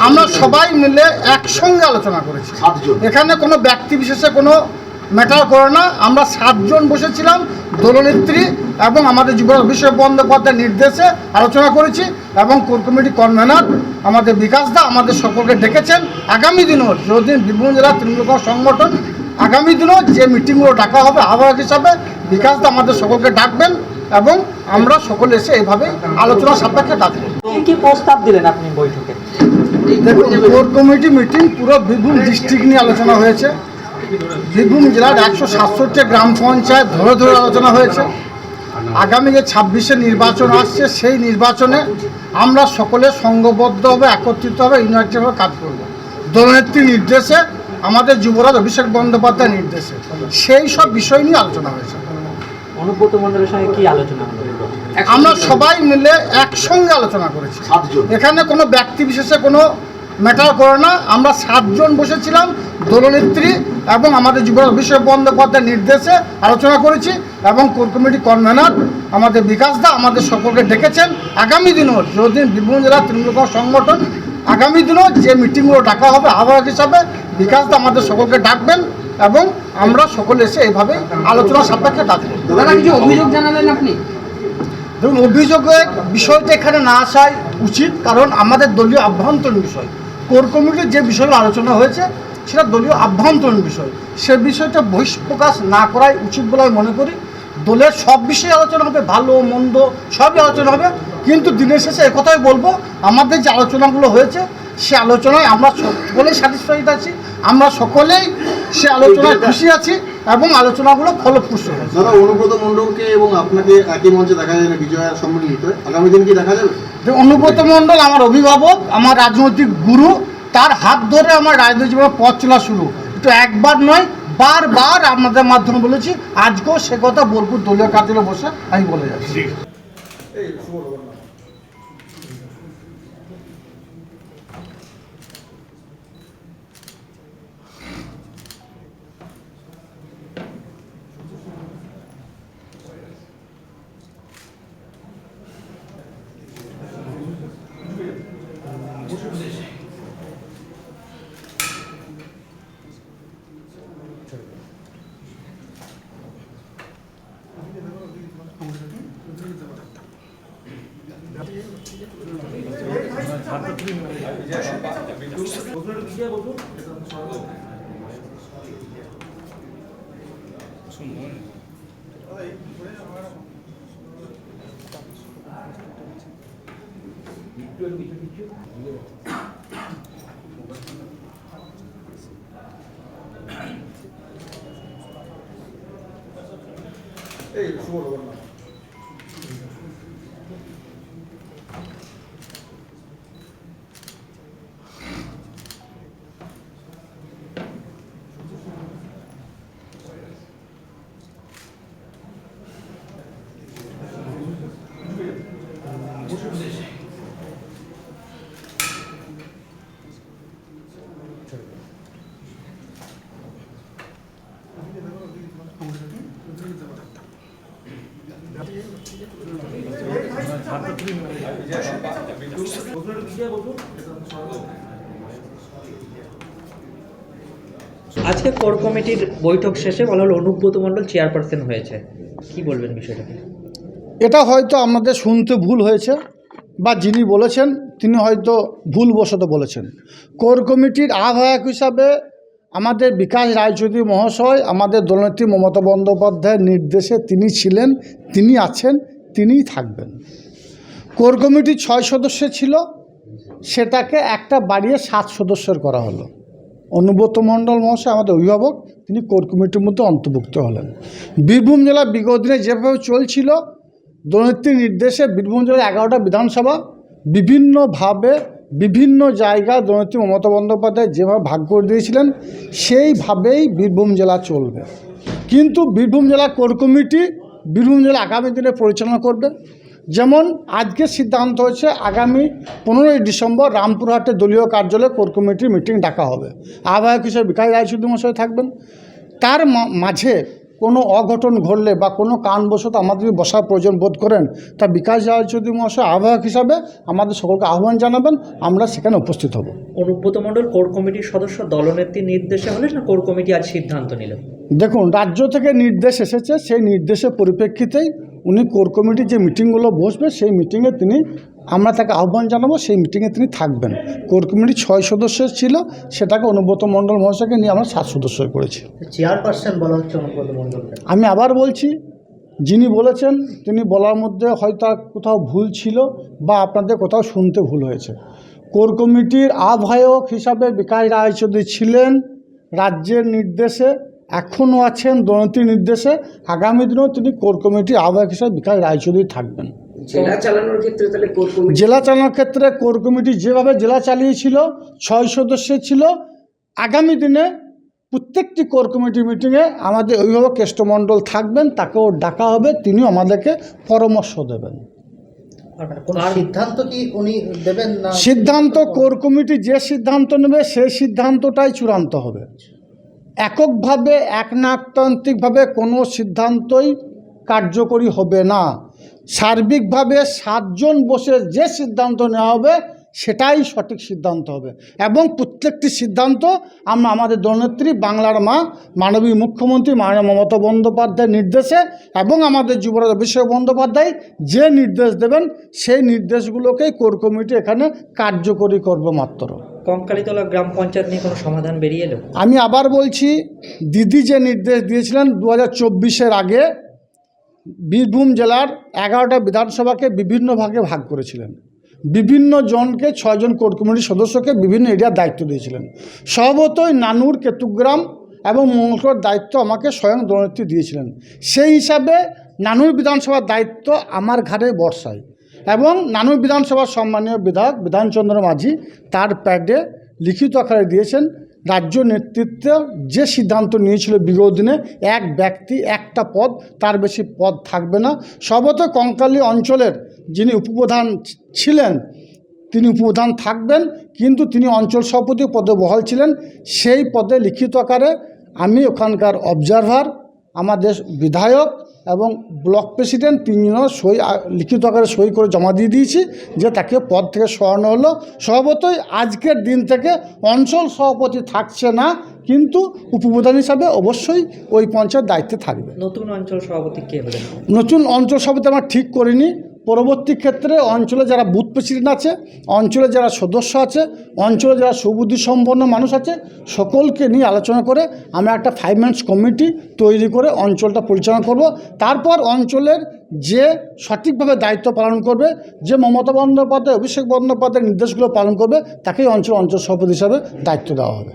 আমরা সবাই মিলে একসঙ্গে আলোচনা করেছি। এখানে কোনো ব্যক্তি বিশেষে কোনো ম্যাটার করে না। আমরা 7 জন বসেছিলাম, দলনেত্রী এবং আমাদের যুবরাজ অভিষেক বন্দ্যোপাধ্যায়ের নির্দেশে আলোচনা করেছি এবং কোর কমিটি কনভেনার আমাদের বিকাশ দা আমাদের সকলকে ডেকেছেন। আগামী দিনও যদি বীরভূম জেলা তৃণমূল কংগ্রেস সংগঠন আগামী দিনও যে মিটিংগুলো ডাকা হবে আহ্বায়ক হিসাবে বিকাশ দা আমাদের সকলকে ডাকবেন এবং আমরা সকলে এসে এইভাবে আলোচনা সাপেক্ষে ডাকবো। কি প্রস্তাব দিলেন আপনি বৈঠকে? দেখুন, কোর কমিটি মিটিং পুরো বীরভূম ডিস্ট্রিক্ট নিয়ে আলোচনা হয়েছে। বীরভূম জেলার 167 গ্রাম পঞ্চায়েত ধরে ধরে আলোচনা হয়েছে। আগামী যে 26শে নির্বাচন আসছে সেই নির্বাচনে আমরা সকলে সংঘবদ্ধভাবে একত্রিত হবে, ইউনাইটেডভাবে কাজ করব। দলনেত্রীর নির্দেশে আমাদের যুবরাজ অভিষেক বন্দ্যোপাধ্যায়ের নির্দেশে সেই সব বিষয় নিয়ে আলোচনা হয়েছে। অনুব্রত মণ্ডলের সঙ্গে কি আলোচনা হলো? আমরা সবাই মিলে একসঙ্গে আলোচনা করেছি। এখানে কোনো ব্যক্তি বিশেষে কোনো ম্যাটার করে না। আমরা 7 জন বসেছিলাম, দলনেত্রী এবং আমাদের যুবরাজ অভিষেক বন্দ্যোপাধ্যায়ের নির্দেশে আলোচনা করেছি এবং কোর কমিটি কনভেনার আমাদের বিকাশ দা আমাদের সকলকে ডেকেছেন। আগামী দিনও যদি বীরভূম জেলা তৃণমূল কংগ্রেস সংগঠন আগামী দিনও যে মিটিংগুলো ডাকা হবে আহ্বায়ক হিসাবে বিকাশ দা আমাদের সকলকে ডাকবেন এবং আমরা সকলে এসে এইভাবে আলোচনা সাপেক্ষে ডাকবো। কিছু অভিযোগ জানালেন আপনি? দেখুন, অভিযোগের বিষয়টা এখানে না আসাই উচিত, কারণ আমাদের দলীয় আভ্যন্তরীণ বিষয়। কোর কমিটির যে বিষয়গুলো আলোচনা হয়েছে সেটা দলীয় আভ্যন্তরীণ বিষয়, সে বিষয়টা বহিঃপ্রকাশ না করাই উচিত বলে আমি মনে করি। দলের সব বিষয়ে আলোচনা হবে, ভালো মন্দ সবই আলোচনা হবে, কিন্তু দিনের শেষে একথাই বলবো, আমাদের যে আলোচনাগুলো হয়েছে সে আলোচনায় আমরা সকলেই স্যাটিসফাইড আছি, আমরা সকলেই সে আলোচনায় খুশি আছি এবং আলোচনাগুলো ফলপ্রসূ হয়েছে। দাদা, অনুব্রত মণ্ডলকে এবং আপনাকে একই মঞ্চে দেখা যায় না বিজয়া সম্মিলিত, আগামী দিন কি দেখা যাবে? অনুব্রত মণ্ডল আমার অভিভাবক, আমার রাজনৈতিক গুরু, তার হাত ধরে আমার রাজনৈতিক জীবনের পথ চলা শুরু। তো একবার নয়, বারবার আমাদের মাধ্যমে বলেছি, আজকেও সে কথা বোলপুর দলীয় কার্যালয়ে বসে আমি বলে যাচ্ছি। আজকে কোর কমিটির বৈঠক শেষে বলা হলো অনুব্রত মণ্ডল চেয়ারপারসন হয়েছে, কি বলবেন বিষয়টাকে? এটা হয়তো আমাদের শুনতে ভুল হয়েছে, বা যিনি বলেছেন তিনি হয়তো ভুলবশত বলেছেন। কোর কমিটির আহ্বায়ক হিসাবে আমাদের বিকাশ রায়চৌধুরী মহাশয় আমাদের দলনেত্রী মমতা বন্দ্যোপাধ্যায়ের নির্দেশে তিনি ছিলেন, তিনি আছেন, তিনিই থাকবেন। কোর কমিটি 6 সদস্যের ছিল, সেটাকে একটা বাড়িয়ে 7 সদস্যের করা হলো। অনুব্রত মণ্ডল মহাশয় আমাদের অভিভাবক, তিনি কোর কমিটির মধ্যে অন্তর্ভুক্ত হলেন। বীরভূম জেলা বিগত দিনে যেভাবে চলছিল দলনেত্রীর নির্দেশে বীরভূম জেলার 11টা বিধানসভা বিভিন্নভাবে বিভিন্ন জায়গায় দলনেত্রী মমতা বন্দ্যোপাধ্যায় যেভাবে ভাগ করে দিয়েছিলেন সেইভাবেই বীরভূম জেলা চলবে। কিন্তু বীরভূম জেলা কোর কমিটি বীরভূম জেলা আগামী দিনে পরিচালনা করবে। যেমন আজকের সিদ্ধান্ত হয়েছে আগামী 15ই ডিসেম্বর রামপুরহাটে দলীয় কার্যালয়ে কোর কমিটির মিটিং ডাকা হবে। আহ্বায়ক হিসেবে বিকাশ রায়চৌধুরী মহাশয় থাকবেন। তার মাঝে কোনো অঘটন ঘটলে বা কোনো কারণবশত আমাদের যদি বসার প্রয়োজন বোধ করেন, তা বিকাশ রায়চৌধুরী মহাশয় আহ্বায়ক হিসাবে আমাদের সকলকে আহ্বান জানাবেন, আমরা সেখানে উপস্থিত হব। অনুব্রত মণ্ডল কোর কমিটির সদস্য দলনেত্রীর নির্দেশে হলেন না কোর কমিটি আজ সিদ্ধান্ত নিল? দেখুন, রাজ্য থেকে নির্দেশ এসেছে, সেই নির্দেশের পরিপ্রেক্ষিতেই উনি কোর কমিটির যে মিটিংগুলো বসবে সেই মিটিংয়ে আমরা তাকে আহ্বান জানাবো, সেই মিটিংয়ে তিনি থাকবেন। কোর কমিটি 6 সদস্যের ছিল, সেটাকে অনুব্রত মণ্ডল মহাশয়কে নিয়ে আমরা 7 সদস্য করেছি। চেয়ারপারসন বলা হচ্ছে অনুব্রত মণ্ডলকে। আমি আবার বলছি, যিনি বলেছেন তিনি বলার মধ্যে হয়তো আর কোথাও ভুল ছিল বা আপনাদের কোথাও শুনতে ভুল হয়েছে। কোর কমিটির আহ্বায়ক হিসাবে বিকাশ রায়চৌধুরী ছিলেন রাজ্যের নির্দেশে, এখনও আছেন দলনেত্রীর নির্দেশে। আগামী দিনেও তিনি কোর কমিটির আহ্বায়ক হিসাবে বিকাশ রায়চৌধুরী থাকবেন। জেলা চালানোর ক্ষেত্রে তাহলে কোর কমিটি জেলা চালানোর ক্ষেত্রে কোর কমিটি যেভাবে জেলা চালিয়েছিল 6 সদস্যের ছিল, আগামী দিনে প্রত্যেকটি কোর কমিটি মিটিংয়ে আমাদের অভিভাবক কেষ্টমণ্ডল থাকবেন, তাকেও ডাকা হবে, তিনিও আমাদেরকে পরামর্শ দেবেন। সিদ্ধান্ত কি উনি দেবেন না? সিদ্ধান্ত কোর কমিটি যে সিদ্ধান্ত নেবে সেই সিদ্ধান্তটাই চূড়ান্ত হবে। এককভাবে একনায়কতান্ত্রিকভাবে কোনো সিদ্ধান্তই কার্যকরী হবে না। সার্বিকভাবে 7 জন বসে যে সিদ্ধান্ত নেওয়া হবে সেটাই সঠিক সিদ্ধান্ত হবে, এবং প্রত্যেকটি সিদ্ধান্ত আমরা আমাদের দলনেত্রী বাংলার মা মাননীয় মুখ্যমন্ত্রী মাননীয় মমতা বন্দ্যোপাধ্যায়ের নির্দেশে এবং আমাদের যুবরাজ অভিষেক বন্দ্যোপাধ্যায় যে নির্দেশ দেবেন সেই নির্দেশগুলোকেই কোর কমিটি এখানে কার্যকরী করবে মাত্র। কঙ্কালীতলা গ্রাম পঞ্চায়েত নিয়ে কোনো সমাধান বেরিয়ে এলো? আমি আবার বলছি, দিদি যে নির্দেশ দিয়েছিলেন 2024-এর আগে বীরভূম জেলার 11টা বিধানসভাকে বিভিন্ন ভাগে ভাগ করেছিলেন, বিভিন্ন জনকে 6 জন কোর কমিটির সদস্যকে বিভিন্ন এরিয়ার দায়িত্ব দিয়েছিলেন। স্বভাবতই নানুর, কেতুগ্রাম এবং মঙ্গলকোটের দায়িত্ব আমাকে স্বয়ং দলনেত্রী দিয়েছিলেন। সেই হিসাবে নানুর বিধানসভার দায়িত্ব আমার ঘাড়ে বর্ষায়, এবং নানুর বিধানসভার সম্মানীয় বিধায়ক বিধানচন্দ্র মাঝি তার প্যাডে লিখিত আকারে দিয়েছেন রাজ্য নেতৃত্ব যে সিদ্ধান্ত নিয়েছিল বিগত দিনে, এক ব্যক্তি একটা পদ, তার বেশি পদ থাকবে না। সর্বত কঙ্কালী অঞ্চলের যিনি উপপ্রধান ছিলেন তিনি উপপ্রধান থাকবেন, কিন্তু তিনি অঞ্চল সভাপতি পদে বহাল ছিলেন। সেই পদে লিখিত আকারে আমি ওখানকার অবজারভার, আমাদের বিধায়ক এবং ব্লক প্রেসিডেন্ট 3 জনের সই লিখিত আকারে সই করে জমা দিয়ে দিয়েছি যে তাকে পদ থেকে সরানো হলো। স্বভাবতই আজকের দিন থেকে অঞ্চল সভাপতি থাকছে না, কিন্তু উপপ্রধান হিসাবে অবশ্যই ওই পঞ্চায়েত দায়িত্বে থাকবে। নতুন অঞ্চল সভাপতি কে হলেন? নতুন অঞ্চল সভাপতি আমরা ঠিক করিনি। পরবর্তী ক্ষেত্রে অঞ্চলে যারা বুথ প্রেসিডেন্ট আছে, অঞ্চলে যারা সদস্য আছে, অঞ্চলে যারা সুবুদ্ধি সম্পন্ন মানুষ আছে, সকলকে নিয়ে আলোচনা করে আমরা একটা 5 মেম্বার্স কমিটি তৈরি করে অঞ্চলটা পরিচালনা করব। তারপর অঞ্চলের যে সঠিকভাবে দায়িত্ব পালন করবে, যে মমতা বন্দ্যোপাধ্যায় অভিষেক বন্দ্যোপাধ্যায়ের নির্দেশগুলো পালন করবে, তাকেই অঞ্চল সভাপতি হিসাবে দায়িত্ব দেওয়া হবে।